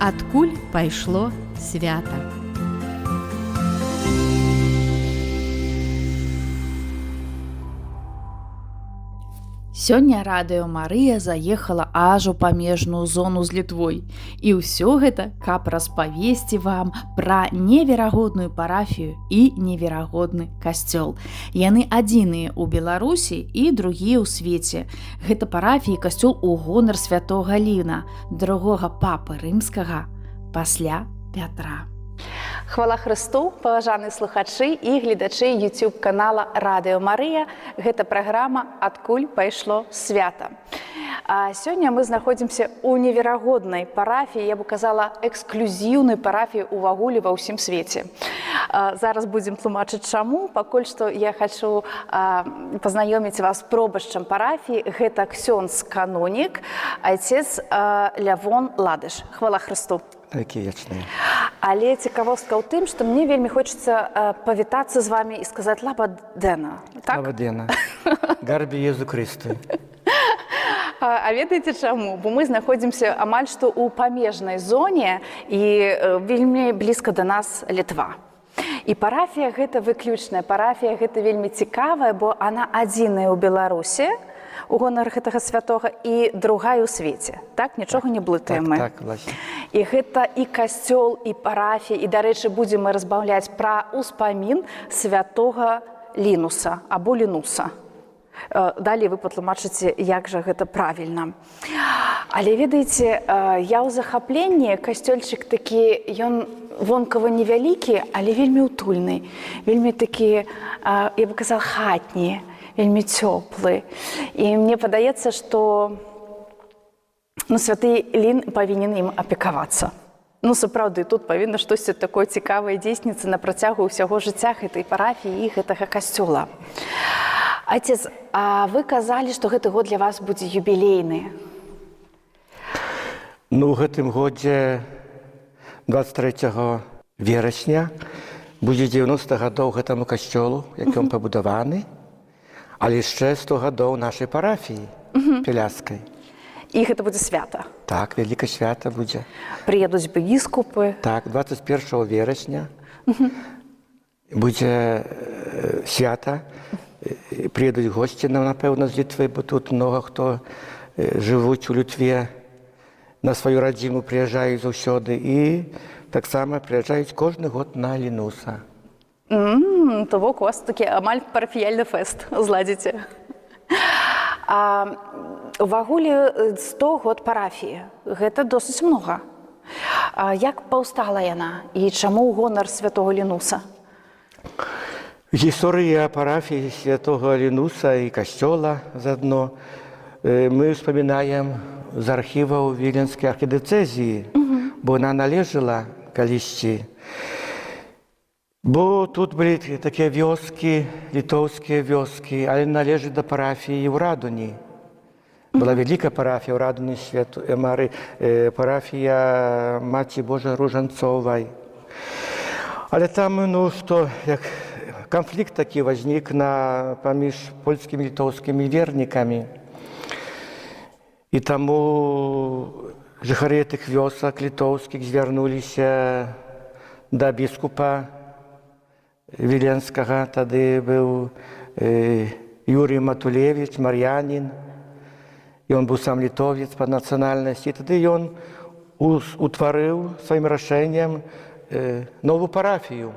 Адкуль пайшло свята. Сёння радыё Марыя заехала аж у памежную зону з Літвой. І ўсё гэта, каб распавесці вам пра неверагодную парафію і неверагодны касцёл. Яны адзіныя ў Беларусі і другія ў свеце. Гэта парафія і касцёл у гонар святога Ліна, другога папы рымскага пасля Пятра. Хвала Христу, паважаныя слухачы і гледачы YouTube-канала Радыё Марыя. Гэта праграма «Адкуль пайшло свята». Сёння мы знаходзімся ў неверагоднай парафіі, я бы казала, эксклюзіўнай парафіі ўвогуле ва ўсім свеце. Зараз будзем тлумачыць чаму, пакуль што я хачу пазнаёміць вас з пробашчам парафіі. Гэта ксёндз-канонік, айцец Лявон Ладыш. Хвала Христу. Такі вечныя. Але цікавостка ў тым, што мне вельмі хочацца павітацца з вамі і сказаць «Лабадена». Лабадена. Гарбі Єзу Христу. А ведаеце чаму? Бо мы знаходзімся амаль што ў памежнай зоне і вельмі блізка да нас Літва. І парафія гэта выключная парафія, гэта вельмі цікавая, бо она адзіная ў Беларусі у гонар гэтага святога і другая ў свеце. Так, нічога не блытаем мы. Так, власне. І гэта і касцёл, і парафія, і, дарэчы, будзем мы разбаўляць пра ўспамін святога Лінуса або Лінуса. Далей вы патлумачыце, як жа гэта правільна. Але, ведаеце, я ў захапленні, касцёльчык такі, ён вонкава невялікі, але вельмі утульны, вельмі такі, я бы казала, хатні, вельмі цёплы. І мне падаецца, што святы Лін павінен ім апекавацца. Сапраўды, тут павінна штосьці такое цікавае дзейсніцца на працягу ўсяго жыцця гэтай парафіі і гэтага касцёла. Айцец, а вы казалі, што гэты год для вас будзе юбілейны? У гэтым годзе 23 верасня будзе 90 гадоў гэтаму касцёлу, які ён пабудаваны, але яшчэ 100 гадоў нашай парафіі піляцкай. І гэта будзе свята? Так, вялікае свята будзе. Прыедуць біскупы? Так, 21 верасня будзе свята. Прыедуць госці, напэўна, з Літвы, бо тут многа хто жывуць у Літве, на сваю радзіму прыязджаюць заўсёды і таксама прыязджаюць кожны год на Лінуса. То бок у вас такі амаль парафіяльны фэст зладзіце. Увагуле 100 год парафіі. Гэта досыць многа. Як паўстала яна і чаму ў гонар святога Лінуса? Гісторыя парафіі святога Лінуса і касцёла заадно мы ўспамінаем з архіваў Віленскай архідыцэзіі, бо яна належала калісьці. Бо тут былі такія вёскі, літоўскія вёскі, але належаць да парафіі ў Радуні. Была вялікая парафія ў Радуні парафія Маці Божай Ружанцовай. Але там, як канфлікт такі вознік паміж польскімі і літоўскімі вернікамі. І таму жыхары тых вёсак літоўскіх звярнуліся да біскупа Віленскага. Тады быў Юрій Матулевіч, мар'янін. Ён быў сам літовец па нацыянальнасці. Тады ён утварыў сваім рашэннем новую парафію.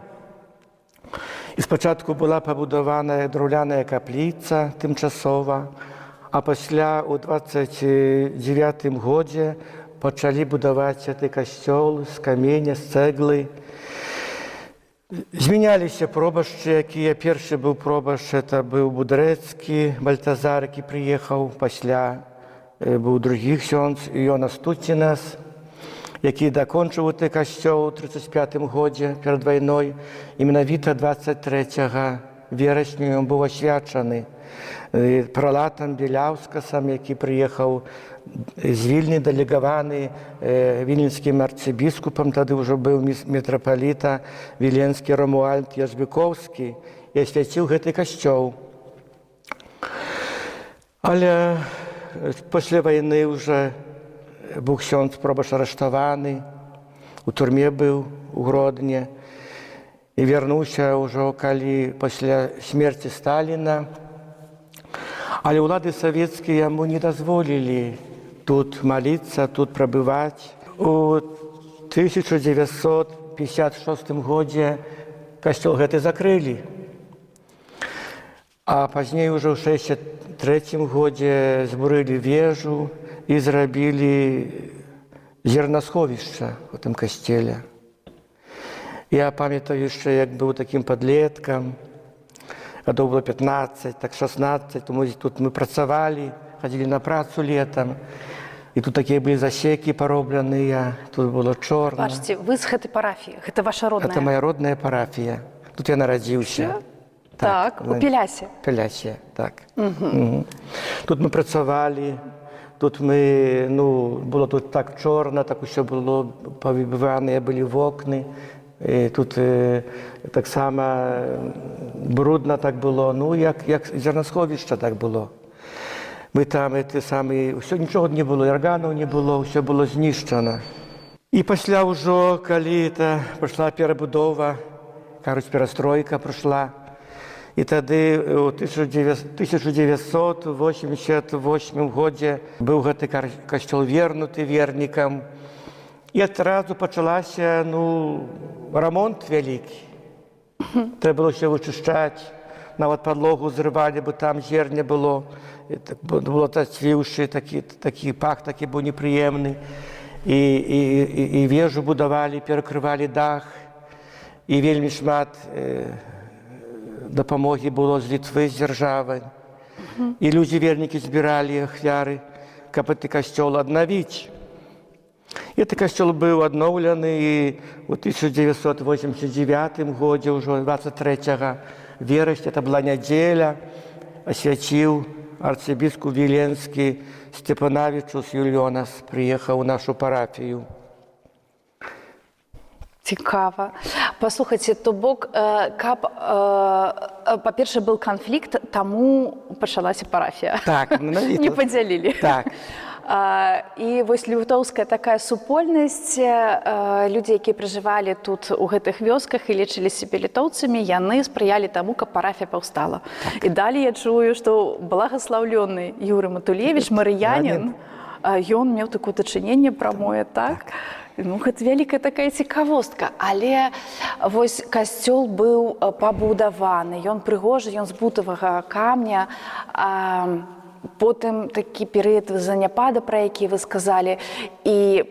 І спачатку была пабудаваная драўляная капліца тымчасова, а пасля ў 29 годзе пачалі будаваць гэты касцёл з каменя, з цэглы. Змяняліся пробашчы, якія першы быў пробашч, это быў Будрэцкі, Бальтазар, які прыехаў, пасля быў другі ксёндз, Іона Стуцінас, які дакончыў гэты касцёл у 35 годзе перад вайной. І менавіта 23 верасня ён быў асвячаны пралатам Біляўскасам, які прыехаў з Вільні, дэлегаваны віленскім арцыбіскупам, тады ўжо быў мітрапаліта Віленскі Ромуальд Язбікоўскі, і асвяціў гэты касцёл. Але пасля вайны ўжо быў ксёндз пробашч арыштаваны, у турме быў у Гродні і вярнуўся ўжо калі пасля смерці Сталіна. Але ўлады савецкія яму не дазволілі тут маліцца, тут прабываць. У 1956 годзе касцёл гэты закрылі. А пазней ўжо ў 1963 годзе збурылі вежу і зрабілі зернасховішча ў тым касцеле. Я памятаю яшчэ, як быў такім падлеткам, гадоў было 15, так 16, тому тут мы працавалі, хадзілі на працу летам, і тут такія былі засекі паробленыя, тут было чорна. Бачце, вы з гэтай парафіі, гэта ваша родная? Гэта моя родная парафія. Тут я нарадзіўся. Так, у Пелясе? Пелясе, так. Тут мы працавалі, тут мы, было тут так чорна, так усё было, павыбіваныя былі вокны. І тут таксама брудна так было, як зернасховішча так было. Мы там, ўсё нічого не было, арганаў не было, ўсё было знішчана. І пасля ўжо, калі прайшла перабудова, кажуць, перастройка прайшла, і тады у 1988 годзе быў гэты касцёл вернуты вернікам. І адразу пачалася, рамонт вялікі. Трэба было ўсё вычышчаць, нават падлогу зрывалі, бо там зерня было. Было цвіўшы, такі пах такі быў непрыемны. І вежу будавалі, перакрывалі дах. І вельмі шмат дапамогі было з Літвы, з дзяржавы. І людзі вернікі збіралі ахвяры, каб гэты касцёл аднавіць. Гэты касцёл быў адноўлены і ў 1989 годзе, ўжо 23 верасня, это была нядзеля, асвяціў арцыбіскуп Віленскі Степанавічус Юльёнас, прыехаў у нашу парафію. Цікава. Паслухайце, то бок, каб, па-першае, быў канфлікт, таму пачалася парафія. Так, менавіта. Не падзялілі. Так. І вось лютоўская такая супольнасць, людзі, якія пражывалі тут у гэтых вёсках і лічылі сябе літоўцамі, яны спрыялі таму, каб парафія паўстала. І далей я чую, што благаслаўлёны Юрый Матулевіч, марыянін, ён меў такое дачыненне прамое, так? Гэта вялікая такая цікавостка. Але вось касцёл быў пабудаваны, ён прыгожы, ён з бутавага камня. Потым такі перыяд заняпада, пра які вы сказалі, і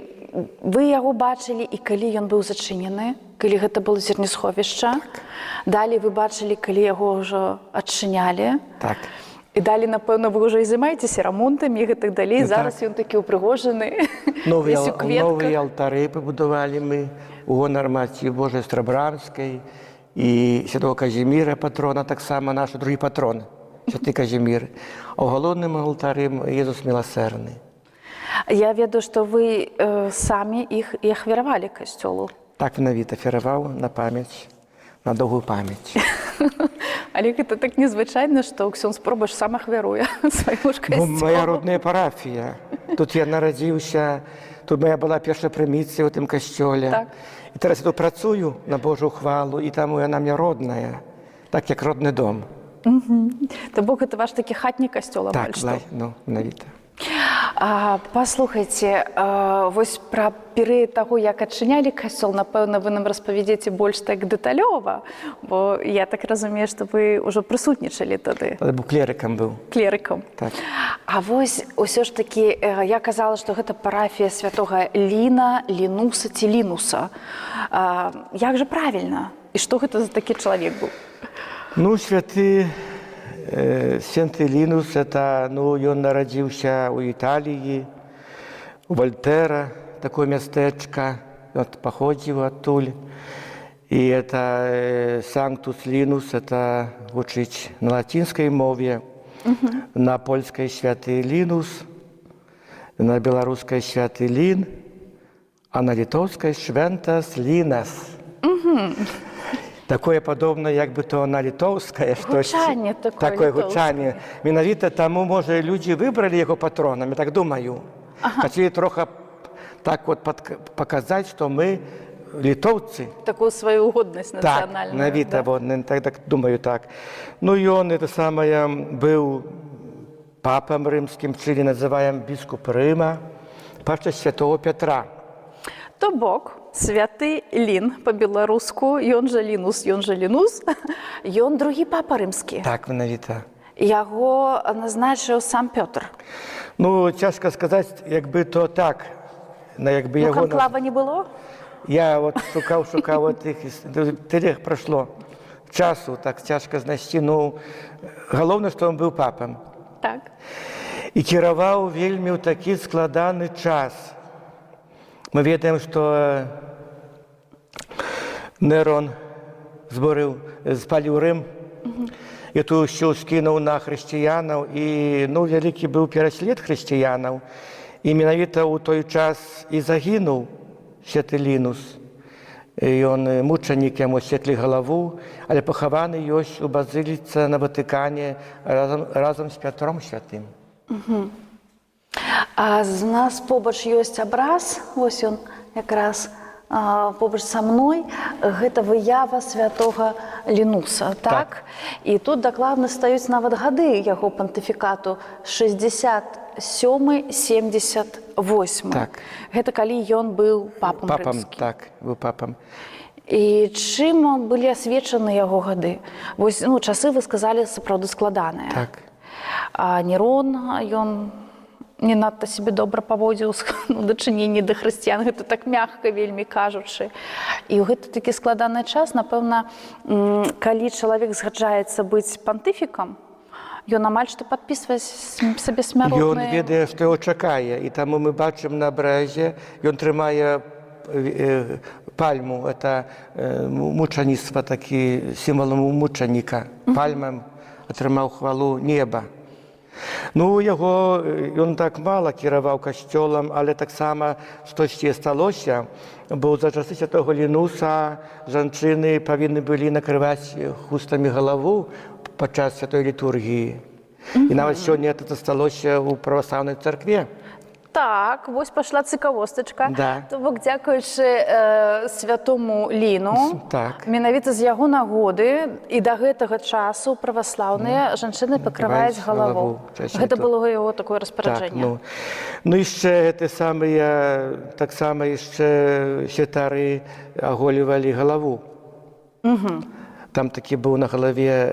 вы яго бачылі, і калі ён быў зачынены, калі гэта было зернесховішча. Далей вы бачылі, калі яго ўжо адчынялі. Так. І далей, напэўна, вы ўжо і займаецеся рамонтамі і гэтак далей. Зараз ён такі ўпрыгожаны, весь у кветках. Новыя алтары пабудавалі мы у гонар Маці Божай Страбрамскай і святого Казіміра, патрона, таксама наш другі патрон. Святы Казімір. А ў галоўным алтары Езус Міласэрны. Я ведаю, што вы самі іх і ахвяравалі касцёлу. Так менавіта ахвяраваў на памяць, на доўгую памяць. Але гэта так незвычайна, што ксёндз Пробаш сам ахвяруе свайго ж касцёлу. Моя родная парафія. Тут я нарадзіўся, тут моя была першая прыміцыя ў тым касцёле. Так. І зараз я тут працую на Божую хвалу, і таму яна мне родная, так як родны дом. То бок гэта ваш такі хатні касцёл, так, амаль што? менавіта. Паслухайце, вось пра перыяд таго, як адчынялі касцёл, напэўна, вы нам распавядзеце больш так дэталёва, бо я так разумею, што вы ўжо прысутнічалі тады. Тады быў клерыкам быў. Клерыкам. Так. А вось усё ж такі, я казала, што гэта парафія святога Ліна, Лінуса ці Лінуса. Як жа правільна? І што гэта за такі чалавек быў? Святы Лінус, ён нарадзіўся ў Італіі, у Вальтэра, такое мястэчка, ён паходзіў адтуль. І Санктус Лінус, гучыць на лацінскай мове, на польскай святы Лінус, на беларускай святы Лін, а на літоўскай Швентас Лінас. Такое падобна, як бы то на літоўскае. Гучанне такое гучанне. Менавіта таму, можа, людзі выбралі яго патронам, я так думаю. Хацелі трохи так от паказаць, што мы літоўцы. Такую сваю годнасць Так, нацыянальную. навіта, вот, так думаю, так. Ну, і он, это самое, быў папам рымскім, чили называем біскуп Рыма, пачта святого Петра. То бок, святы Лін па-беларуску, ён жа Лінус, ён другі папа рымскі. Так, навіта. Яго назначыў сам Пётр. Ну, цяжка сказаць, якби то так. Якби Ну, яго... канклава не было? Я вот шукаў от іх, тэлег прайшло часу, так цяжка знайсці. Ну, галоўнае, што ён быў папам. Так. І кіраваў вельмі ў такі складаны час. Мы ведаем, што Нерон спаліў Рым, і ту ўсё скінуў на хрысціянаў, і ну, вялікі быў пераслед хрысціянаў. І менавіта ў той час і загінуў святы Лінус. Ён мучанік, яму секлі галаву, але пахаваны ёсць у базыліцы на Ватыкане разам з Пятром святым. А з нас побач ёсць абраз, вось ён якраз побач са мной, гэта выява святога Лінуса, так? І тут дакладна стаюць нават гады яго пантыфікату 67-78. Так. Гэта калі ён быў папам рымскім. Так, быў папам. І чым былі асвечаны яго гады? Вось, ну, часы, вы сказалі, сапраўды складаныя. Так. А Нерон, ён не надта себе добра паводзіў у дачыненні да хрысціян, гэта так мякка вельмі кажучы. І ў гэты такі складаны час, напэўна, калі чалавек згаджаецца быць пантыфікам, ён амаль што падпісвае сабе смяротныя... Ён ведае, што яго чакае, і таму мы бачым на абразе, ён трымае пальму, это мучаніцтва, такі сімвалом мучаніка. Пальмам атрымаў хвалу неба. Ну, ён так мала кіраваў касцёлам, але таксама штосьці сталося, бо за часы святого Лінуса жанчыны павінны былі накрываць хустамі галаву падчас святой літургіі. І нават сёння гэта засталося ў праваслаўнай царкве. Так, вось пашла цікавостачка. Да. То бок, дзякуючы святому Ліну, Так. менавіта з яго нагоды і да гэтага часу праваслаўныя жанчыны пакрываюць галаву. Гэта было яго такое распараджэнне. Ну, яшчэ гэты самыя, таксама яшчэ святары аголівалі галаву. Там такі быў на галаве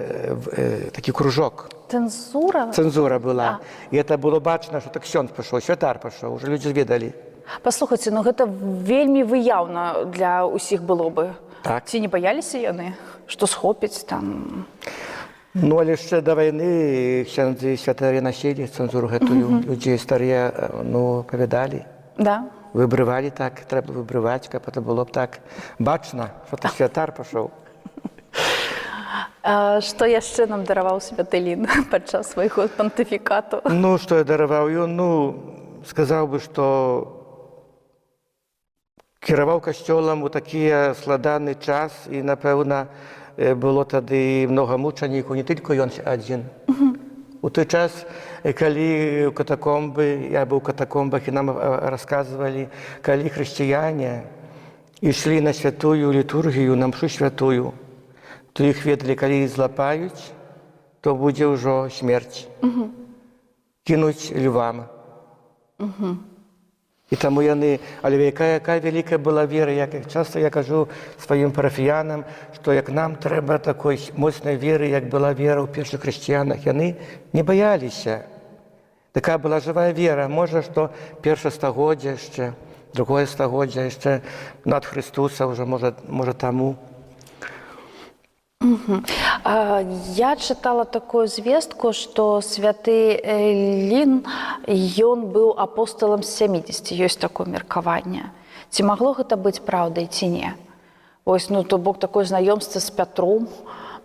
такі кружок. Цэнзура? Цэнзура была. І это было бачна, што так ксёндз пашоў, святар пашоў, уже людзі зведалі. Паслухайце, ну гэта вельмі выяўна для ўсіх было бы. Так. Ці не баяліся яны, што схопяць там? Ну, але яшчэ да вайны ксёндзы і святары насілі цэнзуру гэтую. Людзі старыя, ну, павядалі. Да. Выбрывалі так, трэба выбрываць, каб это было б так бачна, што так святар пашоў. Што яшчэ нам дараваў святы Лін падчас свайго пантыфікату? Ну, што я дараваў? Ён, сказаў бы, што кіраваў касцёлам у такі складаны час, і, напэўна, было тады многа мучанікаў, не толькі ён адзін. У той час, калі катакомбы, я быў у катакомбах, і нам расказвалі, калі хрысціяне ішлі на святую літургію, на мшу святую, то іх ведалі, калі іх злапаюць, то будзе ўжо смерць. Кінуць львам. І таму яны, але якая вялікая была вера, як часта я кажу сваім парафіянам, што як нам трэба такой моцнай веры, як была вера ў першых хрысціянах, яны не баяліся. Такая была жывая вера. Можа, што першае стагоддзя яшчэ, другое стагоддзя яшчэ над Хрыстуса ўжо, можа таму. Я чытала такую звестку, што святы Лін, ён быў апосталам з 70, ёсць такое меркаванне. Ці магло гэта быць праўдай ці не? Вось, ну, то бок такое знаёмства з Пятром,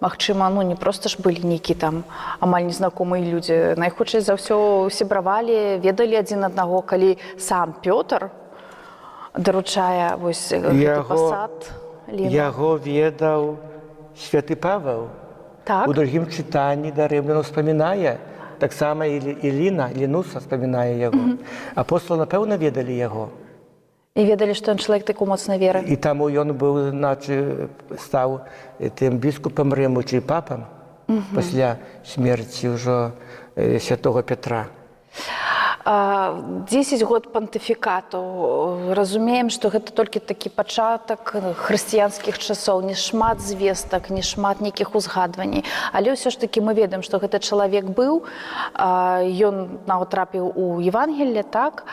магчыма, ну, не проста ж былі нейкі там амаль незнакомыя людзі. Найхутчэй за ўсё сябравалі, ведалі адзін аднаго, калі сам Пётр даручае вось гэты пасад Ліну. Яго ведаў святы Павел. Так. У другім чытанні да рымлян успамінае, таксама і Лінуса успамінае яго. Апостолы, напэўна, ведалі яго. І ведалі, што ён чалавек такі моцнай веры. І таму ён быў, стаў тым біскупам Рыму, ці папам пасля смерці ўжо святого Петра. 10 год пантыфікату. Разумеем, што гэта толькі такі пачатак хрысціянскіх часоў, не шмат звестак, не шмат нейкіх узгадванняў. Але ўсё ж такі мы ведаем, што гэта чалавек быў, ён нават трапіў у Евангелле, так,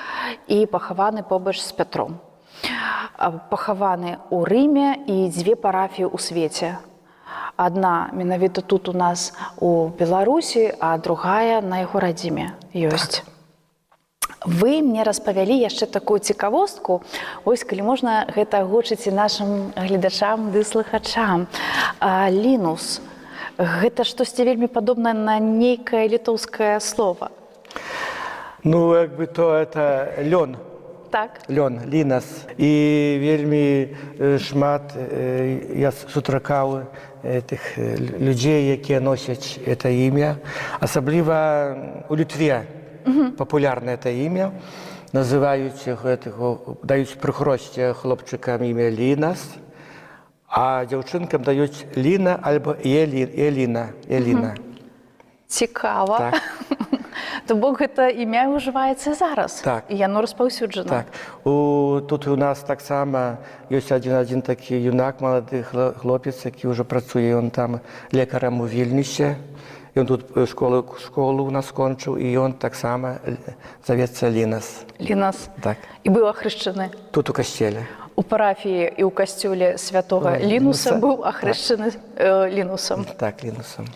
і пахаваны побач з Пятром. Пахаваны ў Рыме і 2 парафіі ў свеце. Адна менавіта тут у нас у Беларусі, а другая на яго радзіме ёсць. Вы мне распавялі яшчэ такую цікавостку. Ось, калі можна, гэта агучыце нашым гледачам ды слухачам. Лінус. Гэта штосьці вельмі падобнае на нейкае літоўскае слова. Ну, як бы то это лён. Так. Лён, лінас. І вельмі шмат я сустракаў тых людзей, якія носяць это імя. Асабліва у Літве. Папулярнае это імя, называюць гэтага, даюць прыхросце хлопчыкам імя Лінас, а дзяўчынкам даюць Ліна альбо Еліна. Цікава. Так. То бок гэта імя ўжываецца зараз. Так. І яно распаўсюджана. Так. Тут у нас таксама ёсць адзін такі юнак, малады хлопец, які ўжо працуе, ён там лекарам у Вільнюсе. Ён тут школу у нас скончыў, і ён таксама завецца Лінас. Лінас. Так. І быў ахрышчаны. Тут у касцеле. У парафіі і ў касцёле святога Лінуса быў ахрышчаны Лінусам. Так, Лінусам.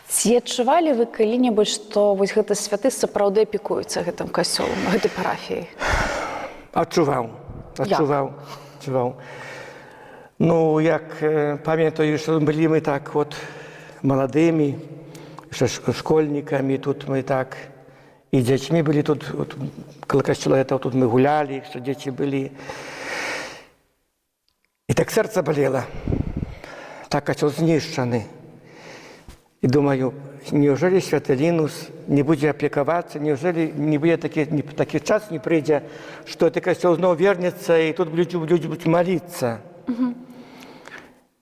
Ці адчувалі вы калі-небудзь, што вось гэты святы сапраўды апекуецца гэтым касцёлам, гэтай парафіяй? Адчуваў. Ну, як памятаю, што былі мы так от маладымі, школьнікамі, тут мы так, і дзецьмі былі тут, каля касцёла гэта, тут мы гулялі, што дзеці былі. І так сэрца балела, так касцёл знішчаны. І думаю, неужели святы Лінус не будзе апекавацца, неужели не будзе такі час не прыйдзе, што гэты касцёл зноў вернецца, і тут людзі будуць маліцца.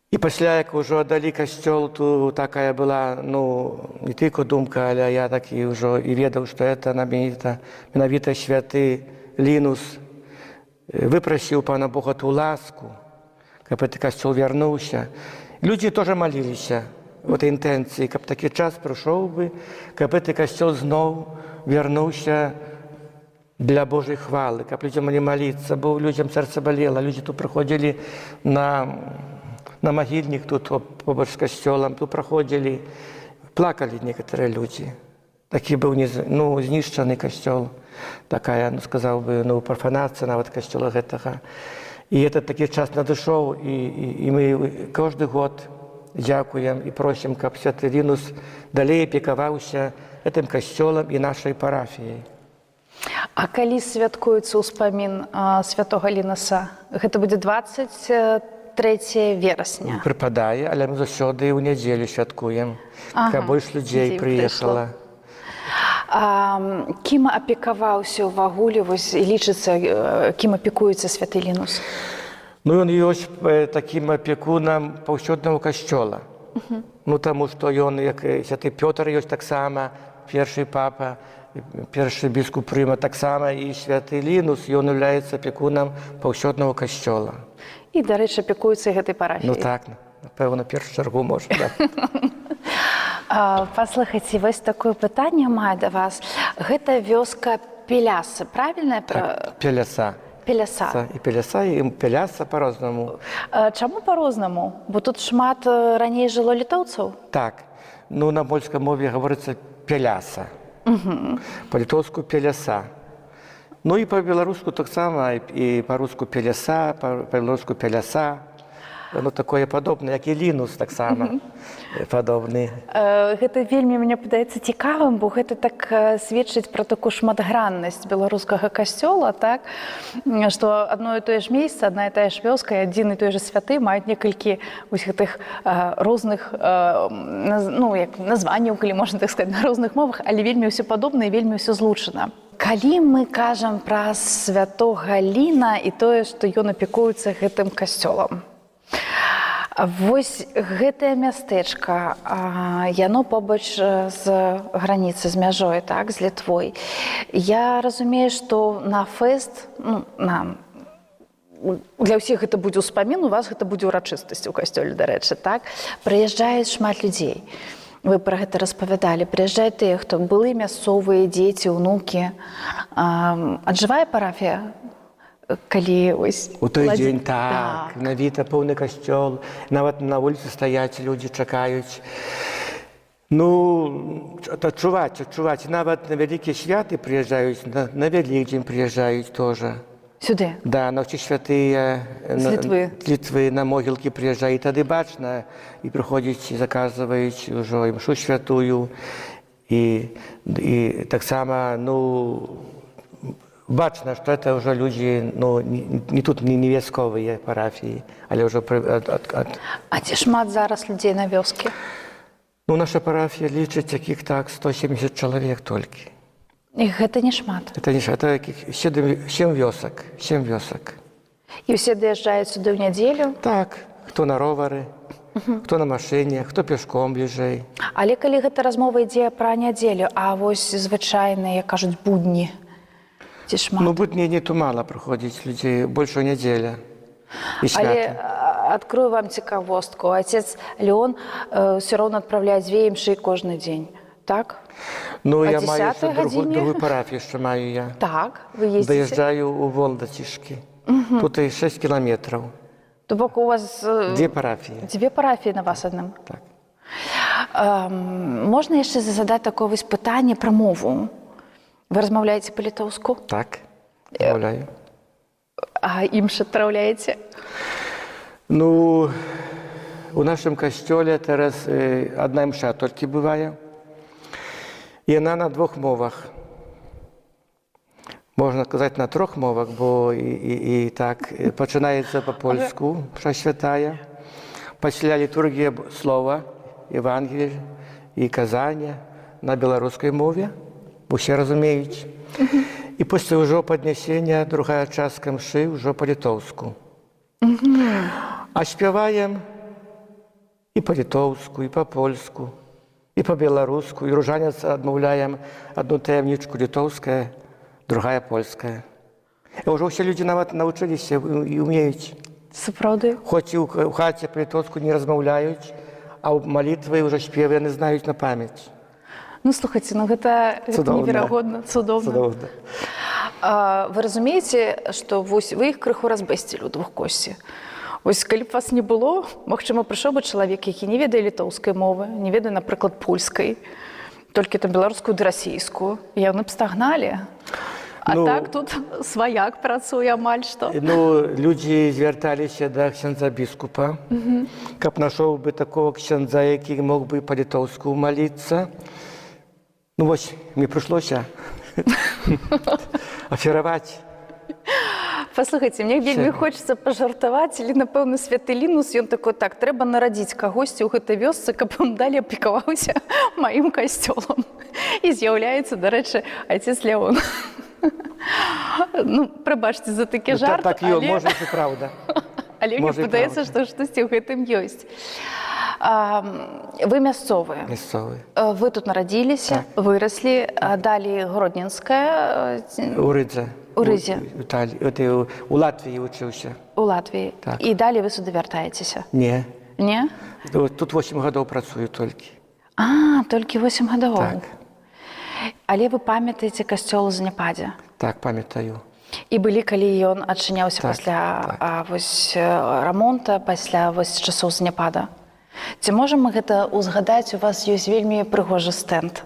І пасля, як ўжо аддалі касцёл, то такая была, ну, не тільки думка, але я такі ўжо і ведаў, што это менавіта святы Лінус выпрасіў пана Бога ту ласку, каб гэты касцёл вярнуўся. Людзі тоже маліліся в этой інтэнцыі, каб такі час прыйшоў бы, каб гэты касцёл зноў вярнуўся для Божай хвалы, каб людзям не маліцца, бо людзям сэрца балела, людзі тут прыходзілі на магільнік тут побач з касцёлам, тут праходзілі, плакалі некаторыя людзі. Такі быў знішчаны касцёл, такая, сказаў бы, профанацыя нават касцёла гэтага. І этот такі час надышоў, і мы кожны год дзякуем і просім, каб святы Лінус далей апекаваўся гэтым касцёлам і нашай парафіяй. А калі святкуецца ўспамін святога Лінуса? Гэта будзе 23 верасня. Прыпадае, але мы заўсёды ў нядзелю святкуем, каб больш людзей прыехала. Кім апекаваўся ўвагуле, і лічыцца, кім апекуецца святы Лінус? Ну, ён ёсць такім апекунам паўсюднага касцёла. Ну, таму што ён, як святы Пётр ёсць таксама, першы папа, першы біскуп Рыма таксама, і святы Лінус, ён з'яўляецца апекунам паўсюднага касцёла. І, дарэчы, апекуецца гэтай парафіяй. Ну так, напэўна, першую чаргу можна. Паслухайце, вось такое пытанне маю да вас. Гэта вёска Пелясы, правільна? Так, Пеляса. Пеляса. І Пеляса, і Пеляса па-рознаму. Чаму па-рознаму? Бо тут шмат раней жыло літоўцаў? Так, ну на польскай мове гаворыцца Пеляса. Па-літоўску Пеляса. Ну і па-беларуску таксама, і па-руску Пеляса, па-беларуску Пеляса. Ну, такое падобнае, як і Лінус таксама падобны. Гэта вельмі, мне падаецца, цікавым, бо гэта так сведчыць пра такую шматграннасць беларускага касцёла, так? Што адно і тое ж месца, адна і тая ж вёска, і адзін і той же святы маюць некалькі вось гэтых розных, ну, як названняў, калі можна так сказаць, на розных мовах, але вельмі ўсё падобна і вельмі ўсё злучана. Калі мы кажам пра святога Ліна і тое, што ён апекуецца гэтым касцёлам. Вось гэтае мястэчка, яно побач з граніцы, з мяжой, так, з Літвой. Я разумею, што на фэст, для ўсіх гэта будзе ўспамін, у вас гэта будзе ўрачыстасць у касцёле, дарэчы, так? Прыязджаюць шмат людзей. Вы пра гэта распавядалі. Прыязджаюць тыя, хто былі мясцовыя дзеці, унукі. Аджывае парафія? Калі ось... У той дзень так, навіта поўны касцёл, нават на вуліцы стаяць, людзі чакаюць. Ну, адчуваць. Нават на вялікія святы прыязджаюць, на Вялікдзень прыязджаюць тоже. Сюды? Да, на ўсе святыя з Літвы на могілкі прыязджаюць. Тады бачна, і прыходзяць, і заказваюць ужо імшу святую. І таксама, бачна, што это ўжо людзі, не тут не вясковыя парафіі, але ўжо... А ці шмат зараз людзей на вёскі? Наша парафія лічыць якіх так 170 чалавек толькі. І гэта не шмат? Это не шмат, это 7 вёсак. І ўсе даязджаюць сюды ў нядзелю? Так, хто на ровары, хто на машыне, хто пешком бліжэй. Але калі гэта размова ідзе пра нядзелю, а вось звычайныя, кажуць, будні, ці шмат? Будні не то мала прыходзіць людзей, больш у нядзеля і свята. Але адкрою вам цікавостку. Отец Леон ўсё роўна адпраўляе 2 імшы кожны дзень, так? Я маю другую парафію, што маю я. Так, вы ездзіце? Даязджаю ў Волдацішкі. Тут і 6 кіламетраў. То бок у вас... 2 парафіі. 2 парафіі на вас адным? Так. Можна яшчэ задаць такое вось пытанне пра мову? Вы размаўляеце па-літоўску? Так, размаўляю. А імшы адпраўляеце? У нашым касцёле зараз адна імша толькі бывае. І яна на 2 мовах. Можна сказаць, на 3 мовах, бо і так пачынаецца па-польску, мша святая. Пасля літургія слова, Евангелія і казання на беларускай мове. Усе разумеюць. І пасля ўжо паднясення другая частка мшы ўжо па-літоўску. А спяваем і па-літоўску, і па-польску, і па-беларуску, і ружанец адмаўляем адну таямнічку літоўская, другая польская. І ўжо ўсе людзі нават навучыліся і ўмеюць. Сапраўды? Хоць і ў хаце па-літоўску не размаўляюць, а ў малітвы ўжо спевы яны знаюць на памяць. Слухайце, гэта неверагодна, цудоўна. Вы разумееце, што вы іх крыху разбэсцілі ў Двухкосці. Вось калі б вас не было, магчыма, прыйшоў бы чалавек, які не ведае літоўскай мовы, не ведае, напрыклад, польскай, толькі там беларускую ды расійскую. Яны б стагналі. А так тут сваяк працуе амаль што. Людзі звярталіся да ксяндза біскупа, каб нашоў бы такого ксяндза, які мог бы па-літоўску маліцца. Вось, мне прыйшлося афіраваць. Паслухайце, мне вельмі хочацца пажартаваць, але, напэўна, святы Лінус, ён такой, так, трэба нарадзіць кагосьці ў гэтай вёсцы, каб он далей апекаваўся маім касцёлам. І з'яўляецца, дарэчы, отец Леон. Прабачце за такі жарт, так але... можа, і праўда. Але мне падаецца, што штосьці ў гэтым ёсць. Вы мясцовыя. Мясцовыя. Вы тут нарадзіліся, выраслі, далі Гродненская. У Рыдзе. У Рызе. У Латвіі вучыўся. У Латвіі. І далі вы сюды вяртаецеся? Не. Не? Тут 8 гадоў працую толькі. Толькі 8 гадоў? Так. Але вы памятаеце касцёл у Заняпадзе? Так, памятаю. І былі, калі ён адчыняўся пасля рамонта, пасля часоў Заняпада? Ці можам мы гэта ўзгадаць? У вас ёсць вельмі прыгожы стэнд.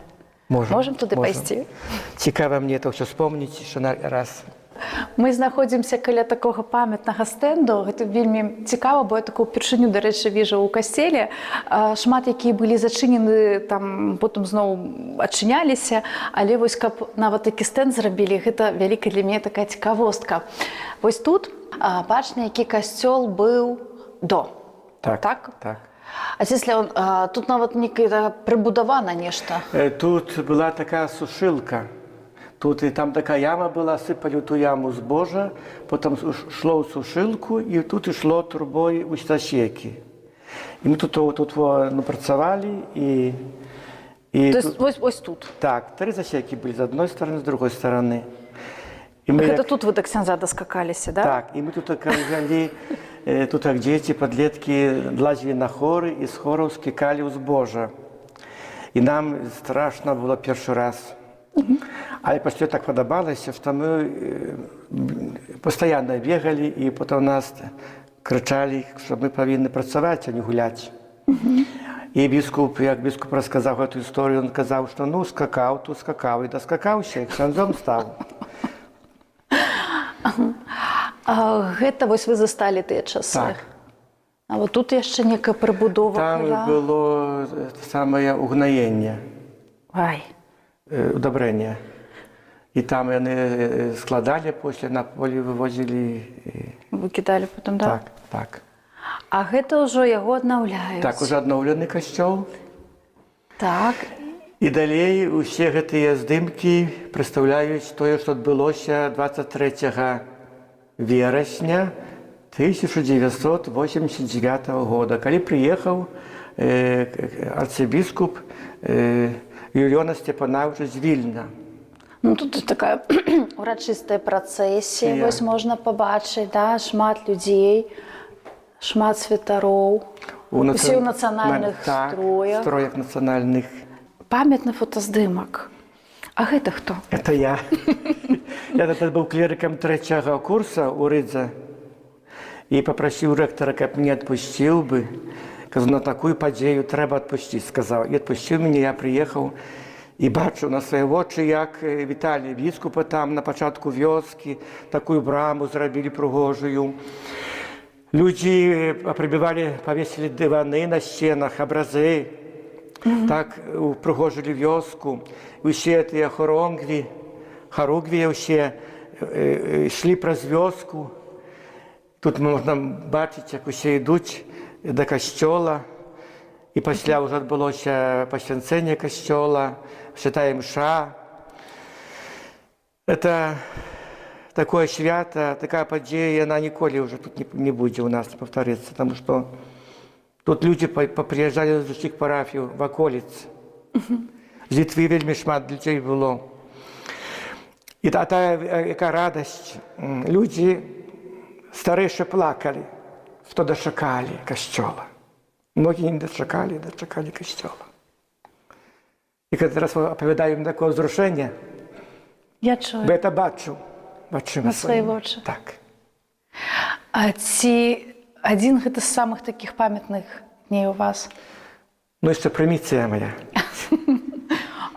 Можам туды пайсці? Цікава мне это ўсё вспомніць яшчэ раз. Мы знаходзімся каля такога памятнага стэнду. Гэта вельмі цікава, бо я такую упершыню, дарэчы, віжу ў касцеле. Шмат, якія былі зачынены, там потым зноў адчыняліся. Але вось каб нават такі стэнд зрабілі, гэта вялікая для мяне такая цікавостка. Вось тут бачна, які касцёл быў до. Так. Отец Леон, тут нават некая прыбудавана нешта. Тут была такая сушылка. Тут и там такая яма была, сыпали в ту яму збожа, потом шло в сушилку, и тут и шло трубой у стащеки. И мы тут ну, працевали, и То тут, есть ось тут. так, 3 засеки были с одной стороны, с другой стороны. И мы Гэта тут вы до ксяндза доскакаліся, да? Так, и мы тут взяли, тут как дети, подлетки лазили на хоры, и с хоров скакали у збожа. И нам страшно было первый раз. Але пасля так падабалася, што мы пастаянна бегалі і потым нас крычалі, што мы павінны працаваць, а не гуляць. І біскуп, як біскуп расказаў гэту гісторыю, ён казаў, што ну скакаў, тут скакаў і даскакаўся, і ксяндзом стаў. Гэта вось вы засталі тыя часы. Так. А вот тут яшчэ некая прыбудова Там была. было самае угнаенне, Ай. удабрэнне. І там яны складалі, пасля на поле вывозілі. Выкідалі потым, да? Так, так. А гэта ўжо яго аднаўляюць. Так, уже адноўлены касцёл. Так. І далей усе гэтыя здымкі прадстаўляюць тое, што адбылося 23 верасня 1989 года, калі прыехаў арцыбіскуп Юліёна Сцепанаўча з Вільна. Ну тут такая урачыстая працэсія, Я. вось можна пабачыць, да, шмат людзей, шмат святароў, усе ў нацыянальных строях. Строях нацыянальных. Памятны фотаздымак. А гэта хто? Это я. Я тогда был клериком 3-го курса у Рыдза и попросил ректора, каб меня отпустил бы. Казав, на такую падзею трэба отпустить, сказал. И отпустил меня, я приехал и бачу на свои очи, як віталі біскупа там на початку вёскі, такую браму зрабілі прыгожую. Люди прибивали, повесили диваны на стенах, образы. Так упрыгожили вёску. Усе тыя хоругві ўсе ішлі праз вёску. Тут можна бачыць, як усе ідуць да касцёла. І пасля ўжо адбылося пасвянцэнне касцёла, святая мша. Это такое свята, такая падзея, яна ніколі ўжо тут не будзе ў нас, не паўтарыцца, таму што тут люди поприезжали з усіх парафій в околиці. З Літвы вельмі шмат людзей было. І тая яка радасць. Людзі старэйшыя плакалі, што дачакалі касцёла. Многі не дачакалі касцёла. І калі раз апавядаю ім такое ўзрушэнне, Я чую. бо я это бачу вачыма На свае сваімі. вочы. Так. А ці адзін гэта з самых такіх памятных дней у вас? Ну, яшчэ прыміцыя моя.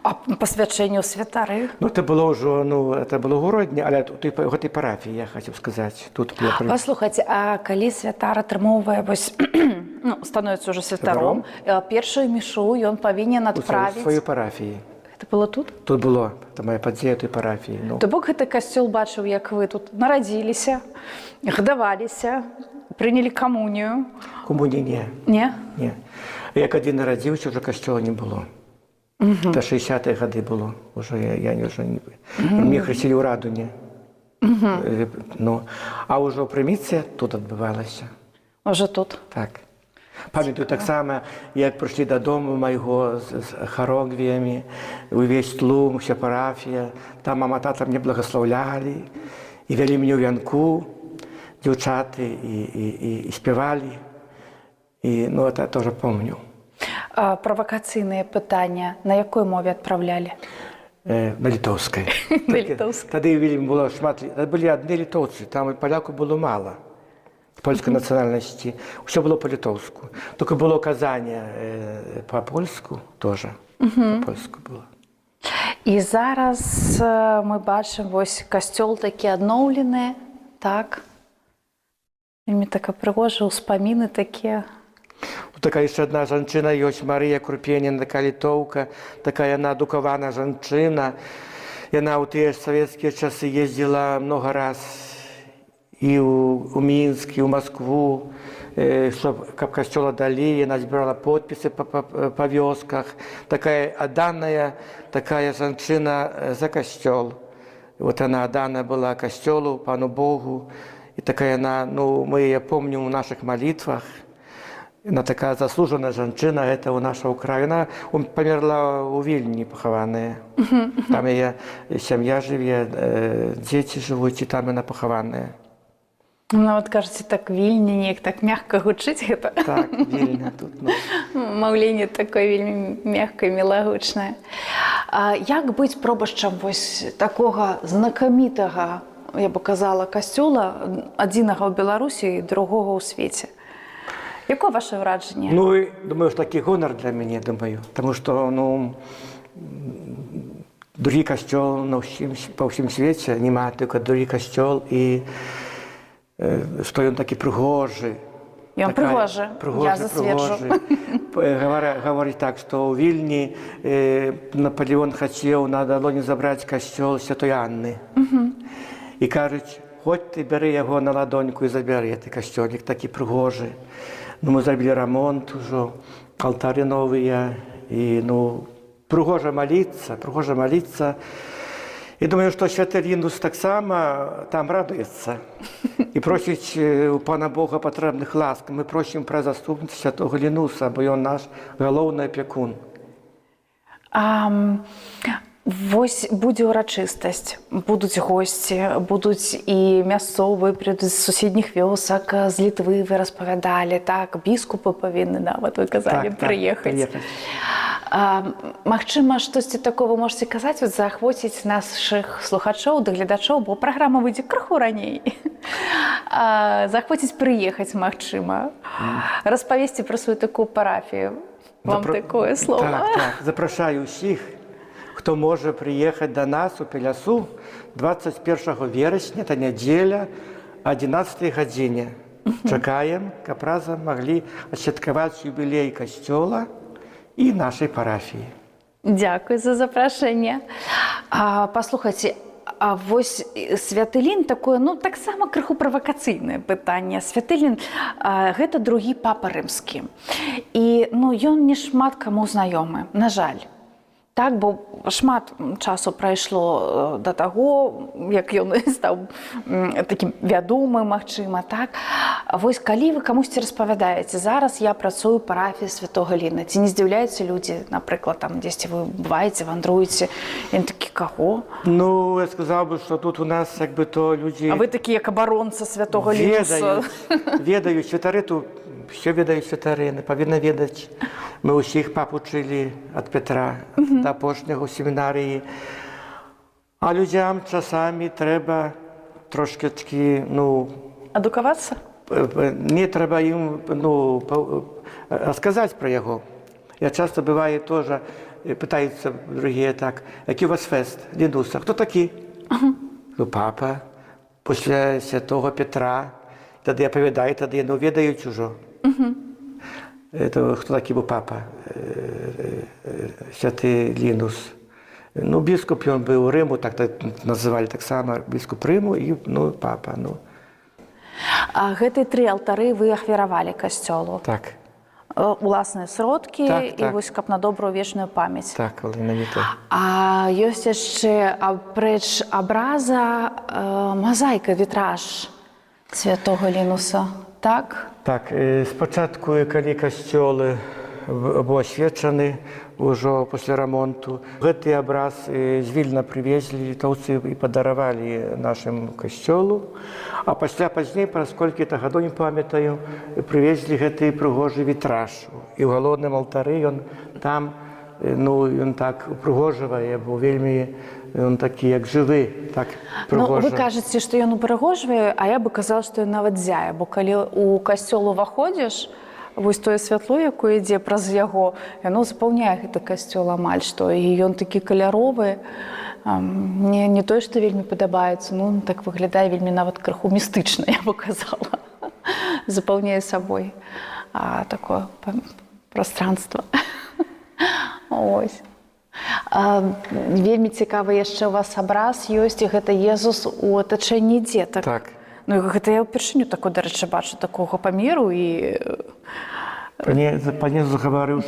А пасвячэнне ў святары? Ну, это было ўжо, ну, это было ў Гродні, але тут у гэтай парафіі, я хацеў сказаць. Тут я Паслухайце, а калі святар атрымоўвае вось, ну, становіцца ўжо святаром, першую мішу ён павінен адправіць. сваёй парафіі. Гэта было тут? Тут было, это моя падзея той парафіі. Ну. То бок гэты касцёл бачыў, як вы тут нарадзіліся, гадаваліся, прынялі камунію. Комуні не. Не? Не. Як адзін нарадзіўся, ўжо касцёла не было. Да 60-е гады было. Уже я не. Мне хрысцілі ў Радуне. Ну, а ўжо прыміцыя тут адбывалася. Уже тут. Так. Памятаю таксама, як прыйшлі дадому майго з харонгвіямі, увесь тлум, уся парафія. Там мама, тата мне благаслаўлялі і вялі мяне ў вянку, дзяўчаты і спявалі. І, ну, это тоже помню. А правакацыйныя пытання на якой мове адпраўлялі? На літоўскай. На літоўскай. Тады вельмі было шмат, былі адны літоўцы, там і паляку было мала. Польскай нацыянальнасці. Усё было па-літоўску. Толькі было казанне па-польску тоже. Па-польску было. І зараз мы бачым, вось касцёл такі адноўлены, так? Вельмі така прыгожа, ўспаміны такія. Такая яшчэ адна жанчына ёсць, Марыя Крупенін, такая літоўка, такая яна адукавана жанчына. Яна ў тыя савецкія часы ездзіла много раз і ў Мінск, і ў Маскву, каб касцёла далі, яна збірала подпісы па вёсках. Такая адданая, такая жанчына за касцёл. Вот она отдана была костелу, Пану Богу. И такая она, ну, мы ее помним в наших молитвах. Она такая заслуженная женщина, это у нашего края. Она померла у Вильни похованная. Там ее семья живет, дети живут, и там она похованная. Ну, от кажаце, так Вільня, неяк так мягка гучыць гэта. Так, Вильня тут. Ну. Маўленне такое вельмі мягкае, мілагучнае. Як быць пробашчам вось такога знакамітага, я бы казала, касцёла, адзінага ў Беларусі і другога ў свеце? Якое ваше ўражанне? Ну, и, думаю, что такой гонор для меня, думаю. Потому что, ну, другий костел по всем свете, нема только другий костел, и что он такий пригожий. Ён пригожий, я засведжу. Говорит так, что у Вильни Наполеон хотел на Долоне забрать костел Святой Анны. И кажуть, хоть ты бери его на ладоньку и забери этот костелик, такий пригожий. Ну, мы зробили ремонт уже, алтари новые, и, ну, пригоже молиться. И думаю, что Святий Лінус так само там радуется. И просить у Пана Бога потребных ласк. Мы просим про заступництво Святого Лінуса, бо он наш головний опікун. Вось будзе ўрачыстасць, будуць госці, будуць і мясцовыя з суседніх вёсак, з Літвы вы распавядалі, так, біскупы павінны нават, вы казалі, прыехаць. Магчыма, штосьці такое вы можаце казаць, заахвоціць нашых слухачоў, дагледачоў, бо праграма выйдзе крыху раней. Заахвоціць прыехаць, магчыма, распавесці пра сваю такую парафію. Вам такое слово. Так, запрашаю ўсіх, хто може приїхати до нас у Пілясу 21 вересня, це неділя, о 11 годині. Чекаємо, щоб разом могли відсвяткувати юбілей костела і нашої парафії. Дякую за запрошення. Паслухайте, а вось Святы Лін такое, ну, так само крыху правакацыйнае пытанне. Святы Лін гэта другі папа рымскі. І, ну, ён не шмат каму знаёмы, на жаль. Так, бо шмат часу прайшло да таго, як ён стаў такім вядомым, магчыма, так? Вось калі вы камусьці распавядаеце, зараз я працую ў парафіі Святога Ліна, ці не здзіўляюцца людзі, напрыклад, там дзесьці вы бываеце, вандруеце, ён такі, каго? Ну, я сказаў бы, што тут у нас як бы то людзі... А вы такі, як абаронца Святога Лінуса. Ведаюць, святары тут, все ведаюць святары, павінны ведаць. Мы ўсіх пап учылі ад Петра да апошняга ў семінарыі. А людзям часамі трэба трошкачкі, ну... Адукавацца? Не трэба ім, ну, расказаць пра яго. Я часто бывае тоже, пытаюцца другие так, які у вас фест, Лінуса, хто такі? Ну, папа, після Святого Петра. Тады я апавядаю, тады яны ведаюць ужо. Это хто такі быў папа, Святы Лінус. Ну, біскуп ён быў у Рыму, так называлі таксама біскуп Рыму і, ну, папа, ну. А гэтыя 3 алтары вы ахвяравалі касцёлу? Так. Уласныя сродкі і вось каб на добрую вечную памяць. Так, менавіта. А ёсць яшчэ апрэч абраза мазаіка, вітраж Святога Лінуса, так? Так, спачатку, калі касцёлы быў асвечаны ўжо пасля рамонту, гэты абраз з Вільна прывезлі літоўцы і падаравалі нашым касцёлу, а пасля пазней, праз колькі-то гадоў, не памятаю, прывезлі гэты прыгожы вітраж. І ў галоўным алтары ён там, ну, ён так упрыгожвае, бо вельмі ён такі, як жывы, так прыгожа. Ну, вы кажаце, што ён упрыгожвае, а я бы казала, што ён нават зяе, бо калі у касцёл уваходзіш, вось тое святло, якое ідзе праз яго, яно запаўняе гэты касцёл амаль што, і ён такі каляровы. Мне не тое, што вельмі падабаецца, ну, так выглядае вельмі нават крыху містычна, я бы казала. Запаўняе сабой такое пространство. Ось. Вельмі цікавы яшчэ у вас абраз ёсць, і гэта Езус у атачэнні дзетак. Так. Ну, гэта я ўпершыню такой, дарэчы, бачу такога памеру і... Пан Езус гаварыў,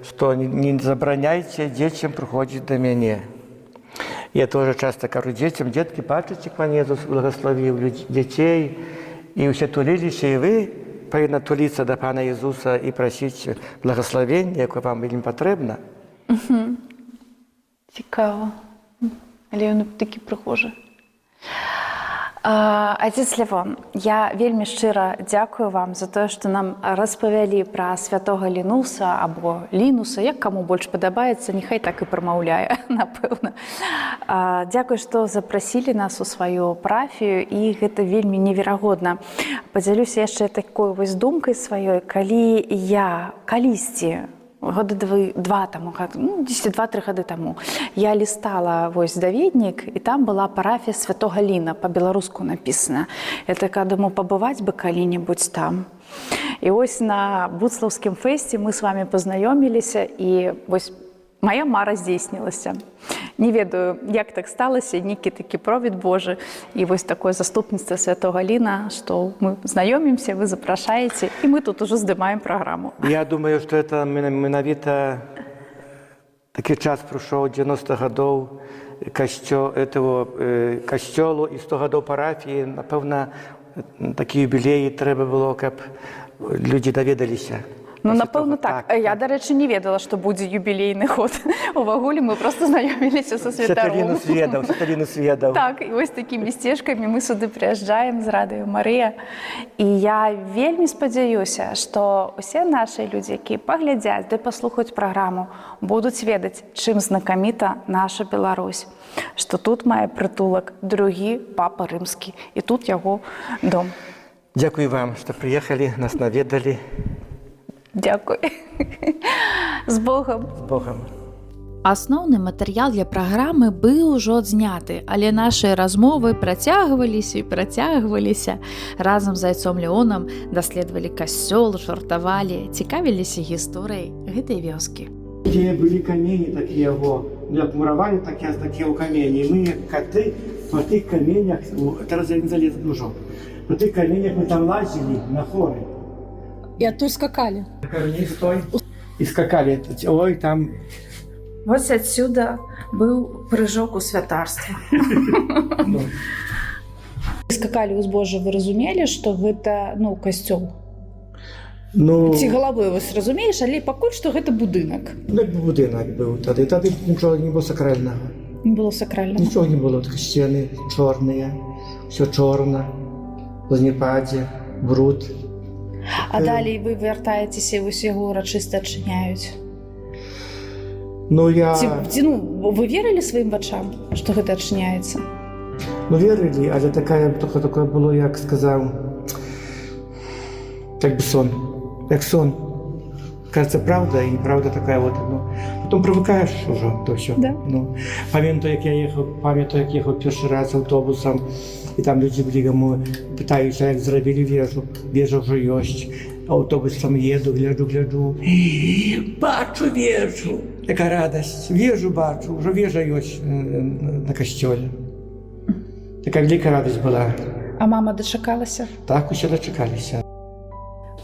што не забараняйце дзецям прыходзіць да мяне. Я тоже часто кажу детям: детки, бачите, Пан Єсус благословив дітей, і все тулилися, і ви повинні тулитися до Пана Ісуса і просити благословення, яке вам вельми потрібно. Цікаво. Але вони такі прихожі. Отець Левон, я вельмі шчыра дзякую вам за тое, што нам распавялі пра святога Лінуса або Лінуса, як каму больш падабаецца, няхай так і прамаўляе, напэўна. Дзякуй, што запрасілі нас у сваю парафію, і гэта вельмі неверагодна. Падзялюся яшчэ такой вось думкай сваёй, калі я калісьці, года два таму, 2-3 гады таму, я лістала вось даведнік, і там была парафія святога Ліна, па-беларуску напісана. Я така думаю, пабываць бы калі-небудзь там. І вось на Буцлаўскім фэсце мы з вами пазнаёміліся, і вось моя мара здзейснілася. Не ведаю, як так сталася, нейкі такі провід Божы, і вось такое заступніцтва святога Ліна, што мы знаёмімся, вы запрашаеце, і мы тут ужо здымаем праграму. Я думаю, што это менавіта такі час прыйшоў 90 гадоў касцёлу і 100 гадоў парафіі. Напэўна, такі юбілеі трэба было, каб людзі даведаліся. Ну, напэўна, так. Я, дарэчы, не ведала, што будзе юбілейны ход. Увогуле мы проста знаёміліся са святаром. Святаліну сведаў. Так, і вось такімі сцежкамі мы сюды прыязджаем з радыё Марыя. І я вельмі спадзяюся, што ўсе нашы людзі, якія паглядзяць ды паслухаюць праграму, будуць ведаць, чым знакаміта наша Беларусь. Што тут мае прытулак другі папа рымскі, і тут яго дом. Дзякуй вам, што прыехалі, нас наведалі. Дзякуй. З Богам. З Богам. Асноўны матэрыял для праграмы быў ужо адзняты, але нашы размовы працягваліся і працягваліся. Разам з айцом Леонам даследавалі касцёл, жартавалі, цікавіліся гісторыяй гэтай вёскі. Дзе былі камені такія, як муравалі такія ў камені. Мы, як каты, па тых каменях, зараз я не залез дужо, па тых каменях мы там лазілі на хоры. И оттуда скакали. Камень стой. И скакали. Ой, там... Вось адсюда быў прыжок у святарства. Скакалі ў збожжа, вы разумелі, што гэта, касцёл? Ці галавой вось разумееш, але пакуль што гэта будынак. Будынак быў тады. Тады нічога не было сакральнага. Не было сакральнага? Нічога не было. Так сцены чорныя, ўсё чорна, занепадзе, бруд. А далей вы вяртаецеся, вось яго урачыста адчыняюць. Вы верылі сваім вачам, што гэта адчыняецца? Верылі, але такое было, як сказаў, як бы сон. Як сон. Кажется, правда, і правда такая вот. Потом привыкаєш уже до всього. Да. Пам'ятаю, як їхав перший раз автобусом, і там люди були, питаються, як зробили вежу. Вежа вже є. Автобусом їду, гляджу. Бачу вежу. Яка радость. Вежу бачу. Вже вежа є на костьолі. Така велика радость була. А мама дочекалася? Так, усе дочекалися.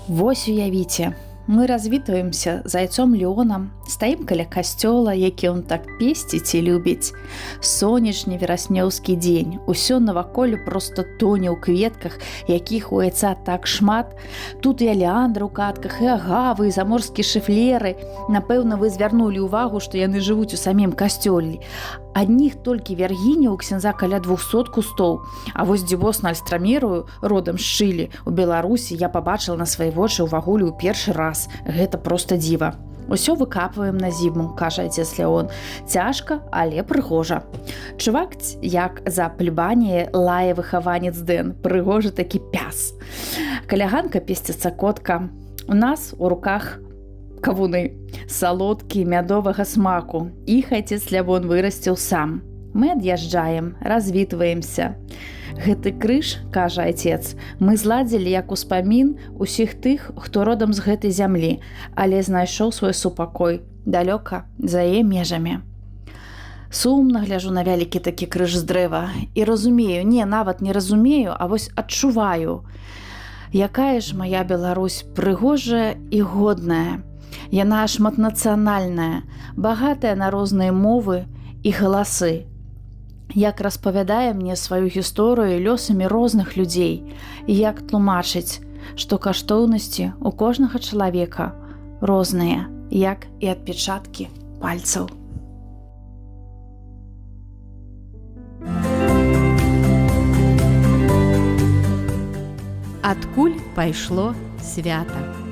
Вось уявіце. Мы развітваемся з айцом Леонам, стаім каля касцёла, які ён так песціць і любіць. Сонечны вераснёўскі дзень, усё наваколле проста тоне ў кветках, якіх у айца так шмат. Тут і алеандры ў катках, і агавы, і заморскія шыфлеры. Напэўна, вы звярнулі ўвагу, што яны жывуць у самім касцёле. Адніх толькі вяргіня ў ксяндза каля 200 кустоў. А вось дзівосна альстрамерую, родам з Чылі, у Беларусі я пабачыла на свае вочы ўвагуле ў першы раз. Гэта проста дзіва. Усё выкапваем на зіму, кажа айцец Леон. Цяжка, але прыгожа. Чуваць, як за плебаніяй лае выхаванец Дэн. Прыгожы такі пяс. Каля ганка песціцца котка. У нас у руках кавуны, салодкі, мядовага смаку. Іх айцец Лявон вырасціў сам. Мы ад'язджаем, развітваемся. Гэты крыж, кажа айцец, мы зладзілі як успамін усіх тых, хто родам з гэтай зямлі, але знайшоў свой супакой далёка за яе межамі. Сумна гляжу на вялікі такі крыж з дрэва і разумею, нават не разумею, а вось адчуваю. Якая ж моя Беларусь прыгожая і годная. Яна шматнацыянальная, багатая на розныя мовы і галасы. як распавядае мне сваю гісторыю лёсамі розных людзей, і як тлумачыць, што каштоўнасці ў кожнага чалавека розныя, як і адпечаткі пальцаў. Адкуль пайшло свята.